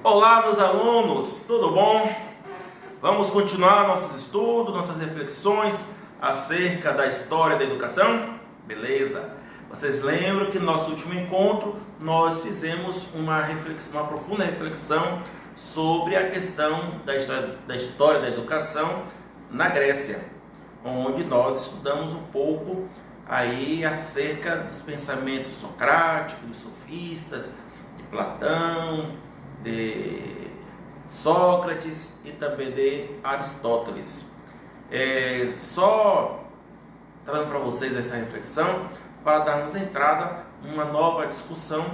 Olá, meus alunos, tudo bom? Vamos continuar nossos estudos, nossas reflexões acerca da história da educação? Beleza? Vocês lembram que no nosso último encontro nós fizemos uma profunda reflexão sobre a questão da história da educação na Grécia, onde nós estudamos um pouco aí acerca dos pensamentos socráticos, dos sofistas, de Platão, de Sócrates e também de Aristóteles. Só trazendo para vocês essa reflexão para darmos entrada a uma nova discussão,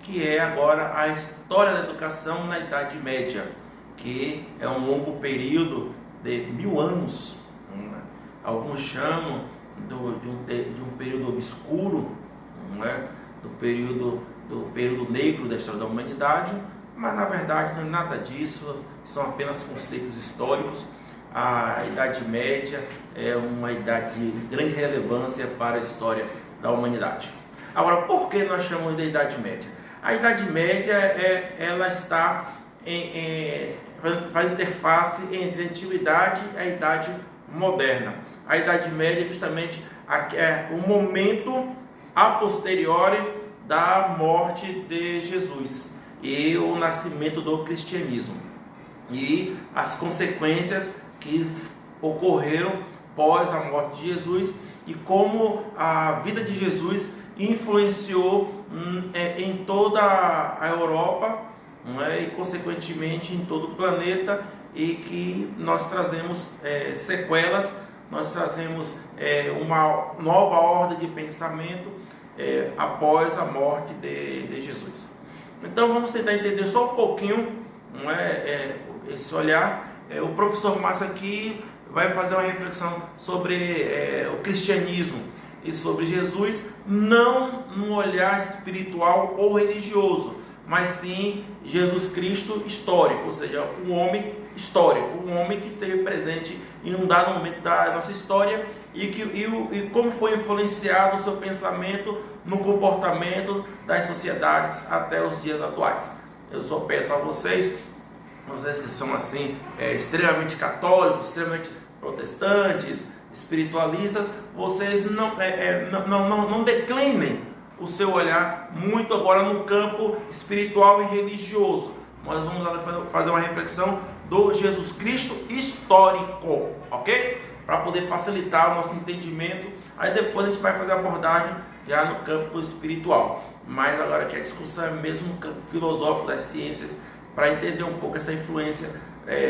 que é agora a história da educação na Idade Média, que é um longo período de 1000 anos. Alguns chamam de um período obscuro, do período negro da história da humanidade, mas na verdade não é nada disso, são apenas conceitos históricos. A Idade Média é uma idade de grande relevância para a história da humanidade. Agora, por que nós chamamos de Idade Média? A Idade Média ela está faz interface entre a antiguidade e a Idade Moderna. A Idade Média é justamente o momento a posteriori da morte de Jesus e o nascimento do cristianismo e as consequências que ocorreram após a morte de Jesus e como a vida de Jesus influenciou em toda a Europa, e consequentemente em todo o planeta, e que nós trazemos sequelas, nós trazemos uma nova ordem de pensamento após a morte de Jesus. Então vamos tentar entender só um pouquinho esse olhar. O professor Márcio aqui vai fazer uma reflexão sobre o cristianismo e sobre Jesus, não num olhar espiritual ou religioso, mas sim Jesus Cristo histórico, ou seja, um homem histórico, um homem que esteve presente em um dado momento da nossa história e como foi influenciado o seu pensamento no comportamento das sociedades até os dias atuais. Eu só peço a vocês que são assim extremamente católicos, extremamente protestantes, espiritualistas, vocês não declinem o seu olhar muito agora no campo espiritual e religioso. Nós vamos fazer uma reflexão do Jesus Cristo histórico, ok? Para poder facilitar o nosso entendimento. Aí depois a gente vai fazer a abordagem já no campo espiritual. Mas agora aqui a discussão é mesmo no campo filosófico das ciências, para entender um pouco essa influência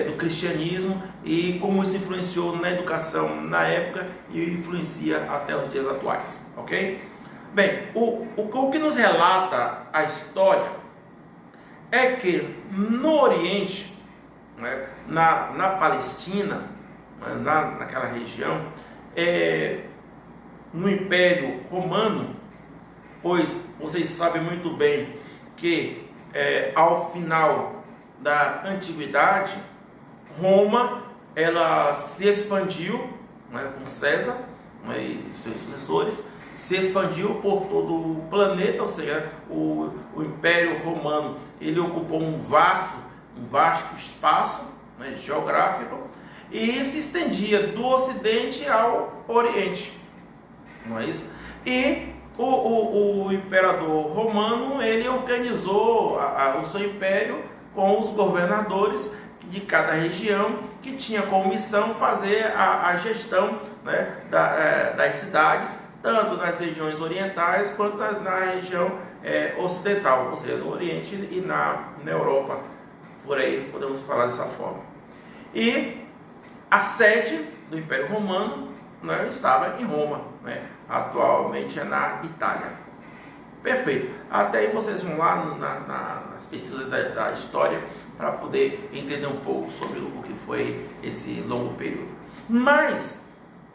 do cristianismo e como isso influenciou na educação na época e influencia até os dias atuais, ok? Bem, o que nos relata a história é que no Oriente, na Palestina, naquela região, no Império Romano, pois vocês sabem muito bem que ao final da antiguidade, Roma ela se expandiu, com César e seus sucessores, se expandiu por todo o planeta, ou seja, o Império Romano ele ocupou um vasto espaço geográfico e se estendia do Ocidente ao Oriente, não é isso? E o imperador romano ele organizou o seu império com os governadores de cada região, que tinha como missão fazer a gestão das cidades, tanto nas regiões orientais quanto na região ocidental, ou seja, no Oriente e na Europa, por aí podemos falar dessa forma. E a sede do Império Romano estava em Roma, atualmente é na Itália. Perfeito. Até aí vocês vão lá nas pesquisas da história para poder entender um pouco sobre o que foi esse longo período. Mas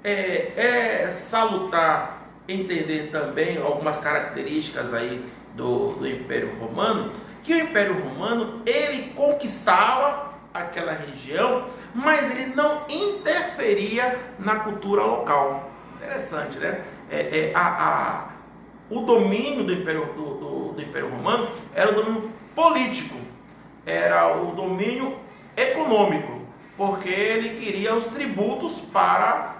é salutar entender também algumas características aí do Império Romano, que o Império Romano ele conquistava aquela região, mas ele não interferia na cultura local. Interessante, né? O domínio do Império Romano era o domínio político, era o domínio econômico, porque ele queria os tributos para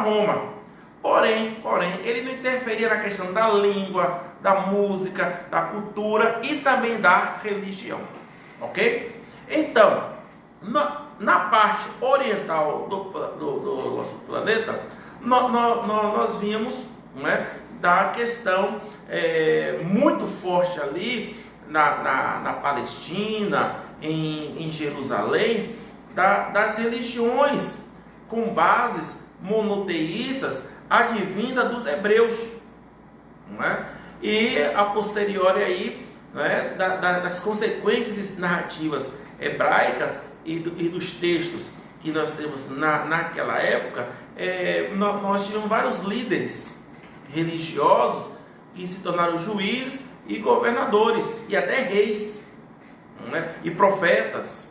Roma. Porém, ele não interferia na questão da língua, da música, da cultura e também da religião. Ok? Então, na parte oriental do nosso planeta, nós vimos, né, da questão muito forte ali na Palestina, em Jerusalém, das religiões com bases monoteístas advinda dos hebreus, não é? E a posteriori aí, não é, das consequentes narrativas hebraicas e dos textos que nós temos naquela época, nós tivemos vários líderes religiosos que se tornaram juízes e governadores e até reis, não é? E profetas.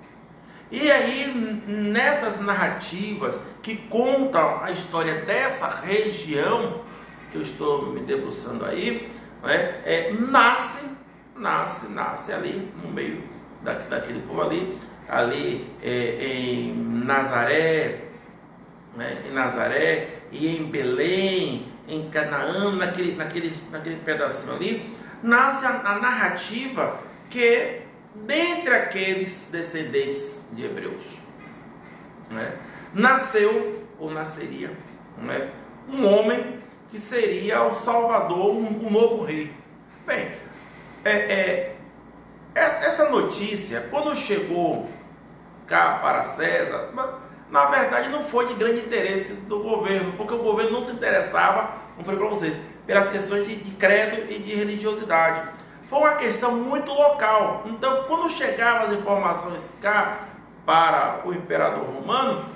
E aí, nessas narrativas que contam a história dessa região que eu estou me debruçando aí, né, nasce ali no meio daquele povo ali em Nazaré, né, e em Belém, em Canaã, naquele pedacinho ali, nasce a narrativa que, dentre aqueles descendentes de hebreus, né, nasceu ou nasceria, né, um homem que seria o Salvador, um novo rei. Bem, essa notícia, quando chegou cá para César, na verdade não foi de grande interesse do governo, porque o governo não se interessava, como falei para vocês, pelas questões de credo e de religiosidade. Foi uma questão muito local. Então, quando chegavam as informações cá para o imperador romano,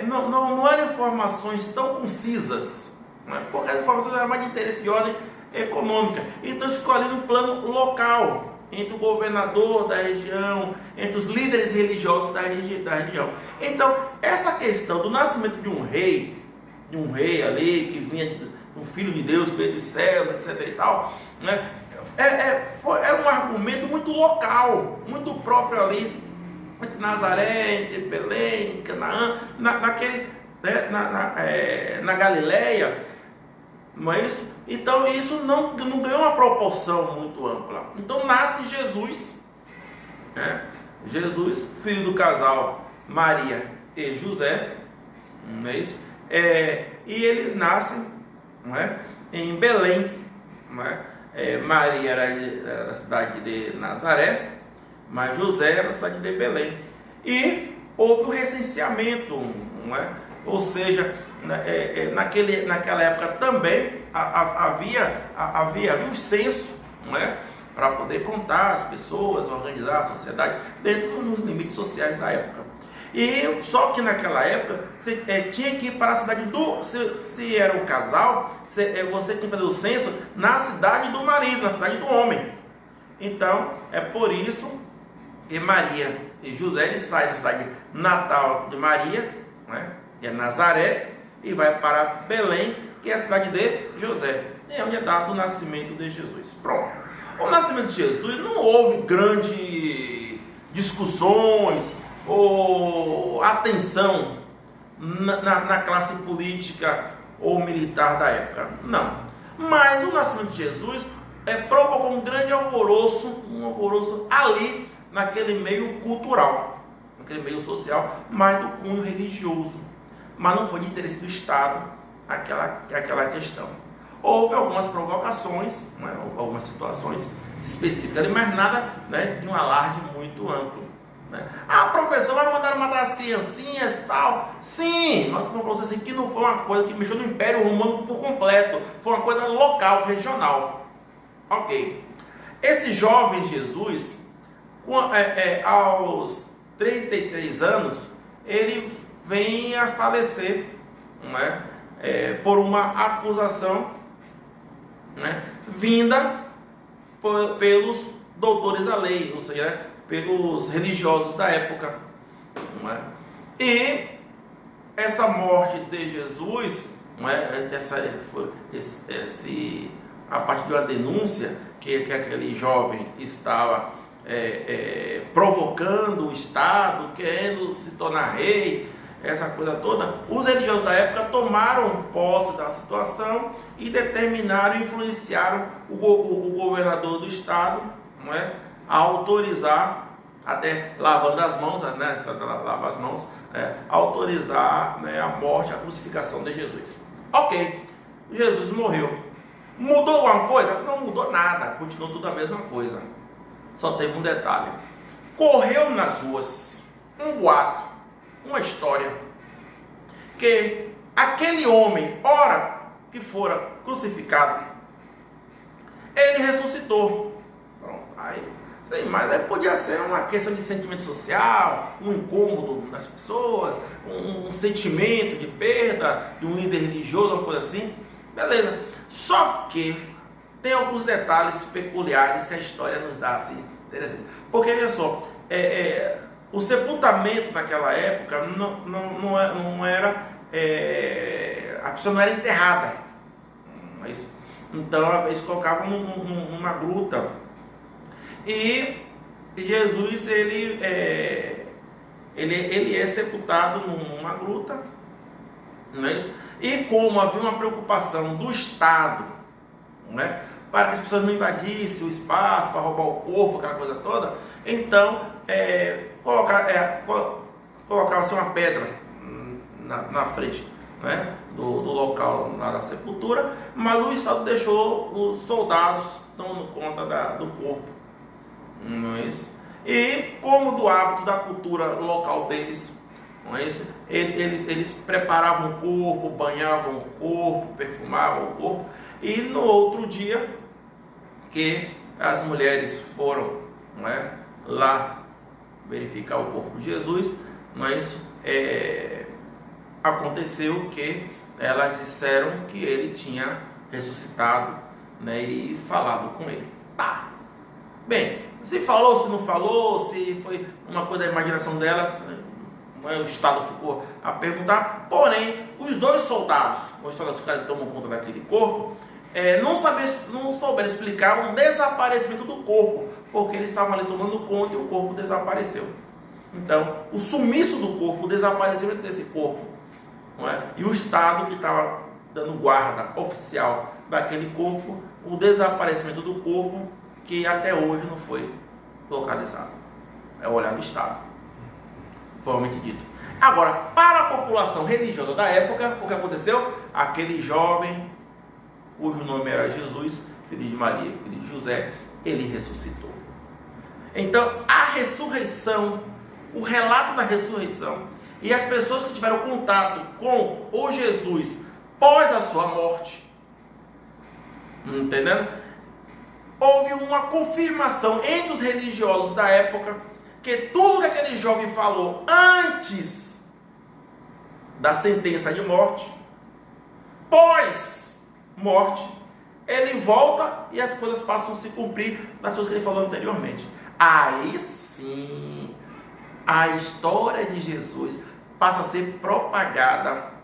não eram informações tão concisas, né? Porque as informações eram mais de interesse de ordem econômica. Então ficou ali no plano local, entre o governador da região, entre os líderes religiosos da região. Então, essa questão do nascimento de um rei ali, que vinha um filho de Deus, veio dos céus, etc. e tal, né? Era um argumento muito local, muito próprio ali, entre Nazaré, entre Belém, Canaã, na Galileia, não é isso? Então isso não ganhou uma proporção muito ampla. Então nasce Jesus, né? Jesus, filho do casal Maria e José, não é isso? E ele nasce, não é, em Belém, não é? Maria era da cidade de Nazaré, mas José era da cidade de Belém. E houve o recenseamento, não é? Ou seja, naquela época também havia um censo, não é? Para poder contar as pessoas, organizar a sociedade dentro dos limites sociais da época. E só que naquela época você tinha que ir para a cidade se era um casal, você tinha que fazer o censo na cidade do marido, na cidade do homem. Então é por isso que Maria e José, ele sai da cidade natal de Maria, né, que é Nazaré, e vai para Belém, que é a cidade de José, é onde é dado o nascimento de Jesus. Pronto. O nascimento de Jesus não houve grandes discussões ou atenção na classe política ou militar da época, não. Mas o nascimento de Jesus provocou um grande alvoroço, ali naquele meio cultural, naquele meio social, mais do cunho religioso, mas não foi de interesse do Estado aquela questão. Houve algumas provocações, né, algumas situações específicas, mas nada, né, de um alarde muito amplo, né? Ah, professor, mas mandaram matar as criancinhas e tal. Sim, nós estamos falando assim que não foi uma coisa que mexeu no Império Romano por completo, foi uma coisa local, regional. Ok. Esse jovem Jesus, aos 33 anos, ele vem a falecer, não é? Por uma acusação, né, vinda pelos doutores da lei, ou seja, pelos religiosos da época, não é? E essa morte de Jesus, não é? A partir de uma denúncia que aquele jovem estava provocando o Estado, querendo se tornar rei, essa coisa toda, os religiosos da época tomaram posse da situação e determinaram, influenciaram o governador do Estado, não é, a autorizar, até lavando as mãos, né, a história da lavar as mãos, autorizar, né, a morte, a crucificação de Jesus. Ok, Jesus morreu. Mudou alguma coisa? Não mudou nada, continuou tudo a mesma coisa. Só teve um detalhe. Correu nas ruas um boato, uma história, que aquele homem, ora que fora crucificado, ele ressuscitou. Pronto, mas podia ser uma questão de sentimento social, um incômodo das pessoas, um sentimento de perda de um líder religioso, uma coisa assim. Beleza. Só que tem alguns detalhes peculiares que a história nos dá assim, interessante. Porque, veja só, o sepultamento naquela época não era, a pessoa não era enterrada. Então eles colocavam numa gruta. E Jesus ele é sepultado numa gruta, não é isso? E como havia uma preocupação do Estado, não é, para que as pessoas não invadissem o espaço para roubar o corpo, aquela coisa toda, então colocava-se uma pedra na frente, né, do local da sepultura, mas o Estado deixou os soldados tomando conta do corpo, não é isso? E como do hábito da cultura local deles, não é isso? Eles preparavam o corpo, banhavam o corpo, perfumavam o corpo, e no outro dia que as mulheres foram, não é, lá verificar o corpo de Jesus, não é isso? Aconteceu que elas disseram que ele tinha ressuscitado, né, e falado com ele. Tá. Bem, se falou, se não falou, se foi uma coisa da imaginação delas, o Estado ficou a perguntar. Porém, os dois soldados, os caras que tomam conta daquele corpo, não souberam explicar o desaparecimento do corpo, porque eles estavam ali tomando conta e o corpo desapareceu. Então, o sumiço do corpo, o desaparecimento desse corpo, não é? E o Estado que estava dando guarda oficial daquele corpo, o desaparecimento do corpo, que até hoje não foi localizado. É o olhar do Estado, formalmente dito. Agora, para a população religiosa da época, o que aconteceu? Aquele jovem, cujo nome era Jesus, filho de Maria, filho de José, ele ressuscitou. Então, a ressurreição, o relato da ressurreição, e as pessoas que tiveram contato com o Jesus pós a sua morte, entendendo? Houve uma confirmação entre os religiosos da época que tudo que aquele jovem falou antes da sentença de morte, pós-morte, ele volta e as coisas passam a se cumprir das coisas que ele falou anteriormente. Aí sim, a história de Jesus passa a ser propagada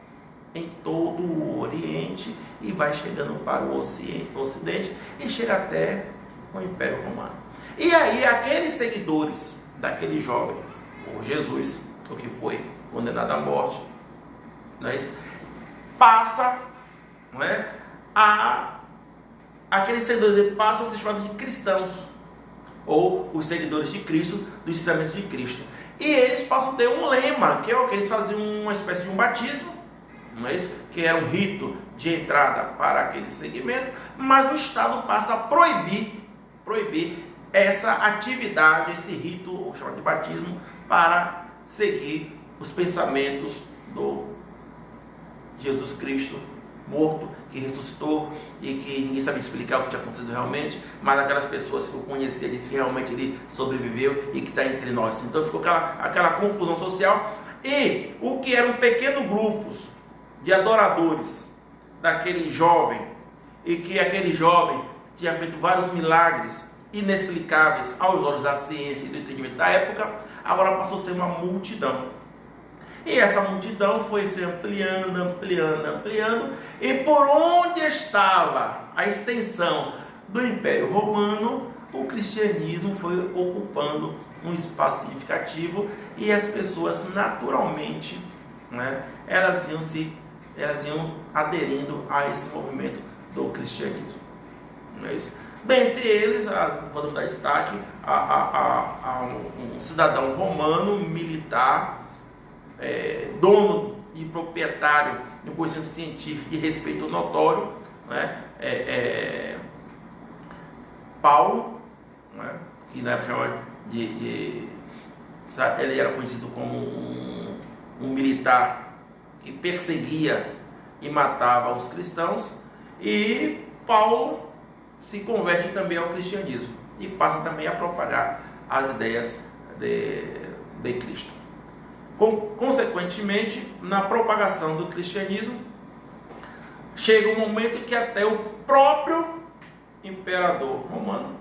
em todo o Oriente e vai chegando para o Ocidente e chega até o Império Romano. E aí aqueles seguidores daquele jovem, o Jesus, o que foi condenado à morte, não é isso? Passa, não é? Aqueles seguidores passam a ser chamados de cristãos, ou os seguidores de Cristo, do ensinamento de Cristo. E eles passam a ter um lema, que é o que eles faziam, uma espécie de um batismo, não é isso? Que era um rito de entrada para aquele segmento, mas o Estado passa a proibir essa atividade, esse rito chamado de batismo, para seguir os pensamentos do Jesus Cristo morto, que ressuscitou e que ninguém sabia explicar o que tinha acontecido realmente, mas aquelas pessoas que o conheciam disseram que realmente ele sobreviveu e que está entre nós. Então ficou aquela confusão social, e o que eram pequenos grupos de adoradores daquele jovem, e que aquele jovem tinha feito vários milagres inexplicáveis aos olhos da ciência e do entendimento da época, agora passou a ser uma multidão. E essa multidão foi se ampliando, e por onde estava a extensão do Império Romano, o cristianismo foi ocupando um espaço significativo e as pessoas naturalmente, né, elas iam aderindo a esse movimento do cristianismo. Não é isso? Dentre eles, podemos dar destaque a um cidadão romano, militar, dono e proprietário de um conhecimento científico de respeito notório, né? Paulo, né? Que na época ele era conhecido como um militar que perseguia e matava os cristãos, e Paulo se converte também ao cristianismo e passa também a propagar as ideias de Cristo. Consequentemente, na propagação do cristianismo, chega um momento que até o próprio imperador romano,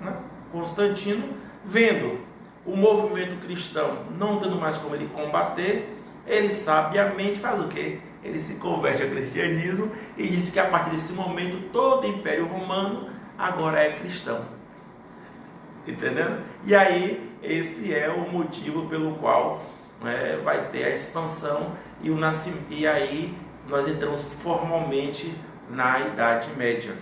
né, Constantino, vendo o movimento cristão não tendo mais como ele combater, ele sabiamente faz o quê? Ele se converte ao cristianismo e diz que a partir desse momento todo o Império Romano agora é cristão. Entendendo? E aí esse é o motivo pelo qual vai ter a expansão e o nascimento. E aí nós entramos formalmente na Idade Média.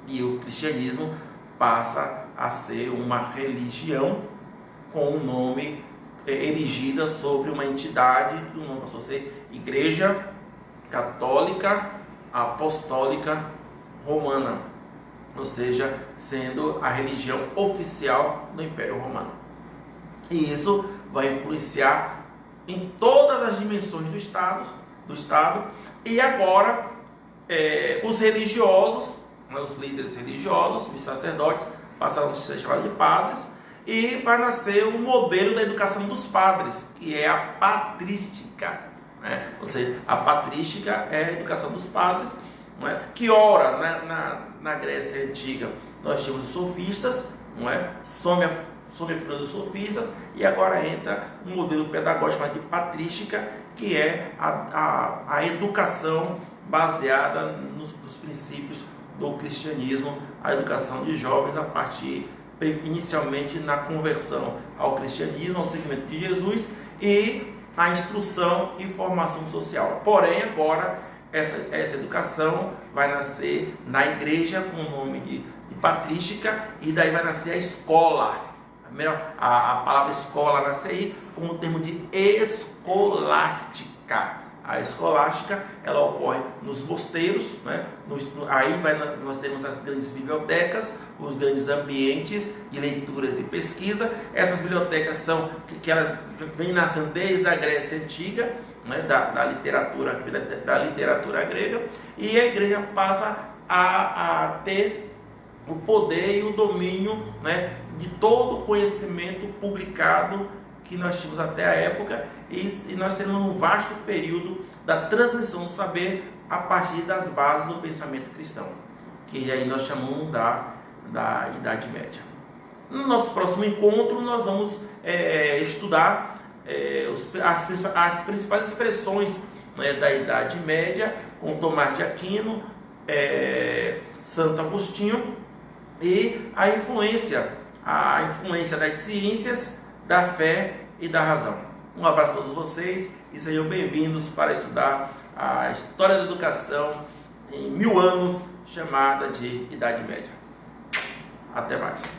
E o cristianismo passa a ser uma religião com um nome erigida sobre uma entidade, que o nome passou a ser Igreja Católica Apostólica Romana, ou seja, sendo a religião oficial do Império Romano. E isso vai influenciar em todas as dimensões do Estado, e agora os religiosos, os líderes religiosos, os sacerdotes, passaram a ser chamados de padres, e vai nascer o modelo da educação dos padres, que é a patrística, né? Ou seja, a patrística é a educação dos padres, não é? Que ora, na Grécia Antiga, nós tínhamos os sofistas, não é? Some a figura dos sofistas, e agora entra um modelo pedagógico de patrística, que é a educação baseada nos princípios do cristianismo, a educação de jovens a partir inicialmente na conversão ao cristianismo, ao seguimento de Jesus, e a instrução e formação social. Porém, agora essa educação vai nascer na igreja com o nome de patrística, e daí vai nascer a escola. A palavra escola nasce aí com o termo de escolástica. A escolástica, ela ocorre nos mosteiros, né? Aí nós temos as grandes bibliotecas, os grandes ambientes de leituras e pesquisa. Essas bibliotecas são que elas vêm nascendo desde a Grécia Antiga, né? da literatura grega, e a igreja passa a ter o poder e o domínio, né, de todo o conhecimento publicado que nós tínhamos até a época, e nós temos um vasto período da transmissão do saber a partir das bases do pensamento cristão, que aí nós chamamos da Idade Média. No nosso próximo encontro nós vamos estudar as principais expressões, né, da Idade Média, com Tomás de Aquino, Santo Agostinho, e a influência das ciências, da fé e da razão. Um abraço a todos vocês e sejam bem-vindos para estudar a história da educação em 1000 anos, chamada de Idade Média. Até mais.